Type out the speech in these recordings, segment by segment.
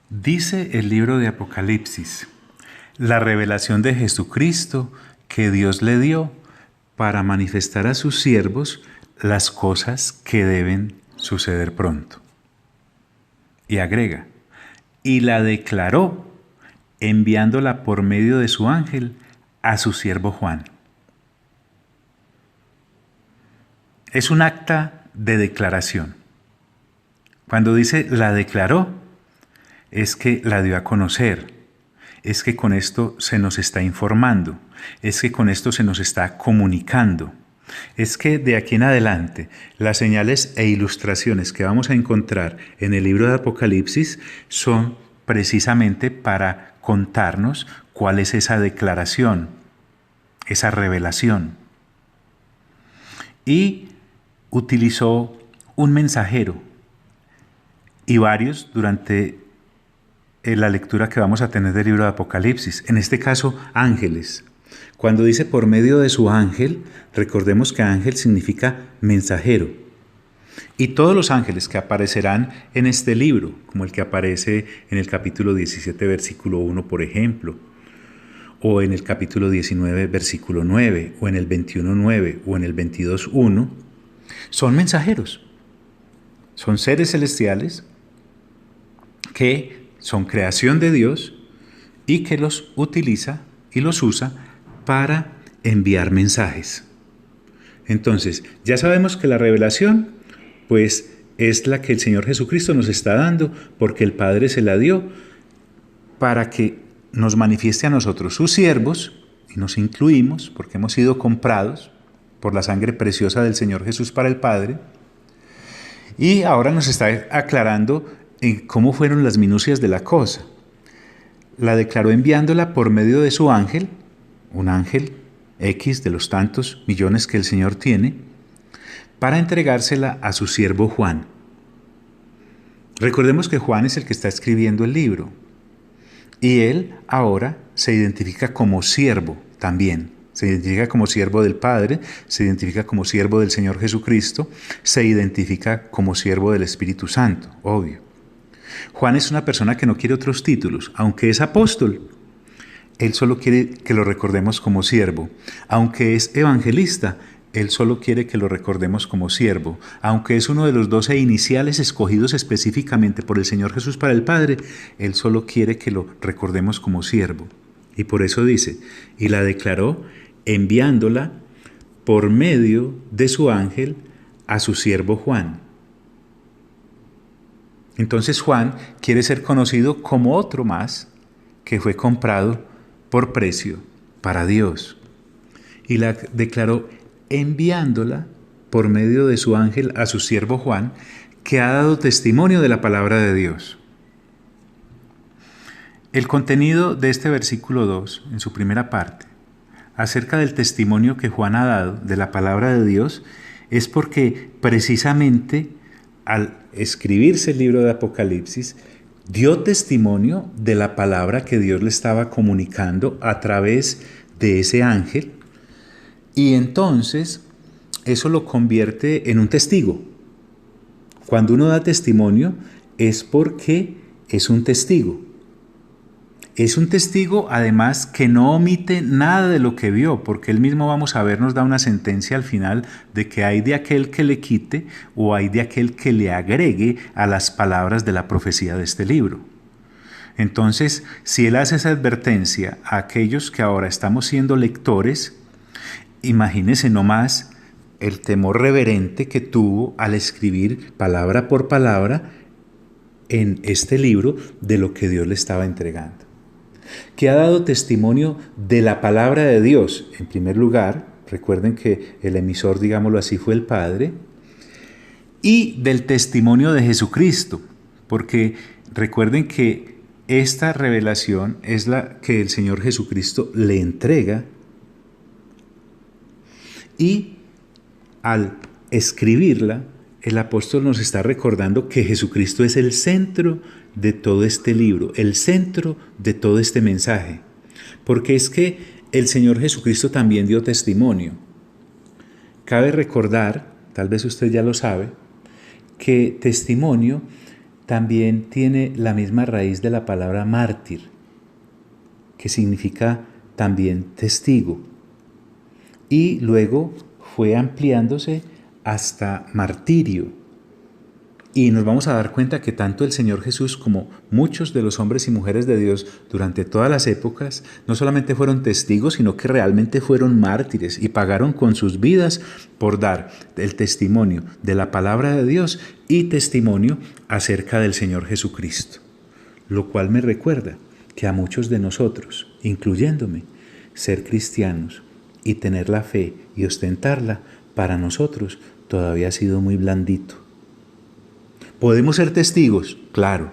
Dice el libro de Apocalipsis, la revelación de Jesucristo que Dios le dio para manifestar a sus siervos las cosas que deben suceder pronto. Y agrega, y la declaró enviándola por medio de su ángel a su siervo Juan. Es un acta de declaración. Cuando dice la declaró, es que la dio a conocer, es que con esto se nos está informando, es que con esto se nos está comunicando, es que de aquí en adelante las señales e ilustraciones que vamos a encontrar en el libro de Apocalipsis son precisamente para contarnos cuál es esa declaración, esa revelación. Y utilizó un mensajero y varios durante la lectura que vamos a tener del libro de Apocalipsis, en este caso ángeles. Cuando dice por medio de su ángel, recordemos que ángel significa mensajero. Y todos los ángeles que aparecerán en este libro, como el que aparece en el capítulo 17, versículo 1, por ejemplo, o en el capítulo 19, versículo 9, o en el 21, 9, o en el 22, 1, son mensajeros. Son seres celestiales que son creación de Dios y que los utiliza y los usa para enviar mensajes. Entonces, ya sabemos que la revelación, pues, es la que el Señor Jesucristo nos está dando, porque el Padre se la dio para que nos manifieste a nosotros, sus siervos, y nos incluimos, porque hemos sido comprados por la sangre preciosa del Señor Jesús para el Padre. Y ahora nos está aclarando cómo fueron las minucias de la cosa. La declaró enviándola por medio de su ángel, un ángel X de los tantos millones que el Señor tiene, para entregársela a su siervo Juan. Recordemos que Juan es el que está escribiendo el libro, y él ahora se identifica como siervo también. Se identifica como siervo del Padre, se identifica como siervo del Señor Jesucristo, se identifica como siervo del Espíritu Santo, obvio. Juan es una persona que no quiere otros títulos, aunque es apóstol. Él solo quiere que lo recordemos como siervo. Aunque es evangelista, él solo quiere que lo recordemos como siervo. Aunque es uno de los 12 iniciales escogidos específicamente por el Señor Jesús para el Padre, él solo quiere que lo recordemos como siervo. Y por eso dice, y la declaró enviándola por medio de su ángel a su siervo Juan. Entonces Juan quiere ser conocido como otro más que fue comprado por precio para Dios. Y la declaró enviándola por medio de su ángel a su siervo Juan, que ha dado testimonio de la palabra de Dios. El contenido de este versículo 2, en su primera parte, acerca del testimonio que Juan ha dado de la palabra de Dios, es porque precisamente al escribirse el libro de Apocalipsis, dio testimonio de la palabra que Dios le estaba comunicando a través de ese ángel, y entonces eso lo convierte en un testigo. Cuando uno da testimonio es porque es un testigo. Es un testigo, además, que no omite nada de lo que vio, porque él mismo, vamos a ver, nos da una sentencia al final de que hay de aquel que le quite o hay de aquel que le agregue a las palabras de la profecía de este libro. Entonces, si él hace esa advertencia a aquellos que ahora estamos siendo lectores, imagínense nomás el temor reverente que tuvo al escribir palabra por palabra en este libro de lo que Dios le estaba entregando. Que ha dado testimonio de la palabra de Dios, en primer lugar, recuerden que el emisor, digámoslo así, fue el Padre, y del testimonio de Jesucristo, porque recuerden que esta revelación es la que el Señor Jesucristo le entrega, y al escribirla, el apóstol nos está recordando que Jesucristo es el centro de todo este libro, el centro de todo este mensaje. Porque es que el Señor Jesucristo también dio testimonio. Cabe recordar, tal vez usted ya lo sabe, que testimonio también tiene la misma raíz de la palabra mártir, que significa también testigo. Y luego fue ampliándose hasta martirio. Y nos vamos a dar cuenta que tanto el Señor Jesús como muchos de los hombres y mujeres de Dios durante todas las épocas no solamente fueron testigos, sino que realmente fueron mártires y pagaron con sus vidas por dar el testimonio de la palabra de Dios y testimonio acerca del Señor Jesucristo. Lo cual me recuerda que a muchos de nosotros, incluyéndome, ser cristianos y tener la fe y ostentarla, para nosotros todavía ha sido muy blandito. ¿Podemos ser testigos? Claro,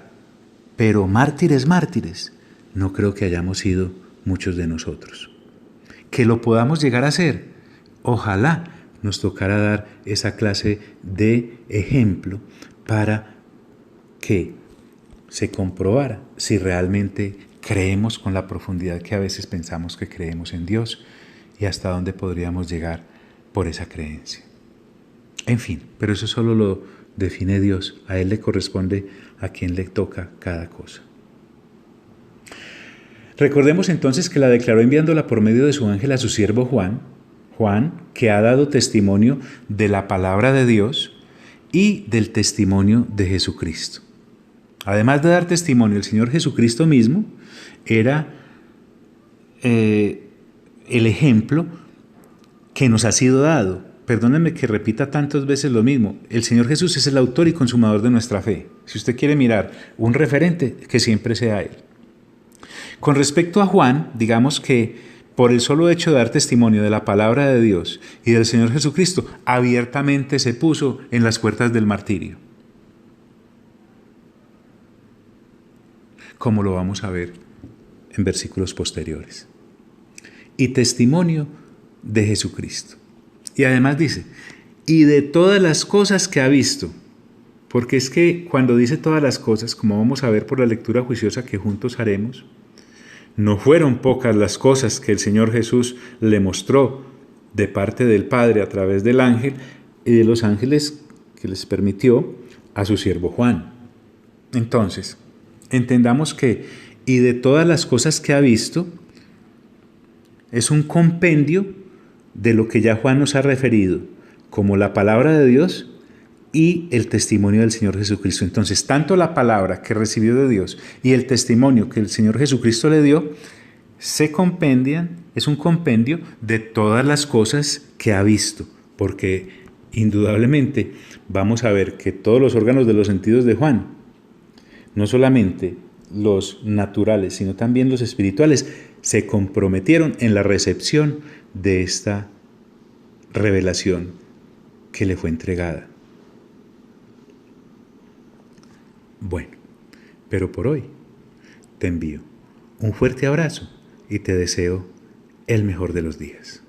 pero mártires, no creo que hayamos sido muchos de nosotros. Que lo podamos llegar a ser, ojalá nos tocara dar esa clase de ejemplo para que se comprobara si realmente creemos con la profundidad que a veces pensamos que creemos en Dios y hasta dónde podríamos llegar por esa creencia. En fin, pero eso solo lo define Dios, a Él le corresponde a quien le toca cada cosa. Recordemos entonces que la declaró enviándola por medio de su ángel a su siervo Juan, que ha dado testimonio de la palabra de Dios y del testimonio de Jesucristo. Además de dar testimonio, el Señor Jesucristo mismo era el ejemplo que nos ha sido dado. Perdónenme que repita tantas veces lo mismo. El Señor Jesús es el autor y consumador de nuestra fe. Si usted quiere mirar un referente, que siempre sea Él. Con respecto a Juan, digamos que por el solo hecho de dar testimonio de la palabra de Dios y del Señor Jesucristo, abiertamente se puso en las puertas del martirio. Como lo vamos a ver en versículos posteriores. Y testimonio de Jesucristo. Y además dice, y de todas las cosas que ha visto, porque es que cuando dice todas las cosas, como vamos a ver por la lectura juiciosa que juntos haremos, no fueron pocas las cosas que el Señor Jesús le mostró de parte del Padre a través del ángel y de los ángeles que les permitió a su siervo Juan. Entonces, entendamos que, y de todas las cosas que ha visto, es un compendio de lo que ya Juan nos ha referido, como la palabra de Dios y el testimonio del Señor Jesucristo. Entonces, tanto la palabra que recibió de Dios y el testimonio que el Señor Jesucristo le dio, se compendian, es un compendio de todas las cosas que ha visto, porque indudablemente vamos a ver que todos los órganos de los sentidos de Juan, no solamente los naturales, sino también los espirituales, se comprometieron en la recepción de esta revelación que le fue entregada. Bueno, pero por hoy te envío un fuerte abrazo y te deseo el mejor de los días.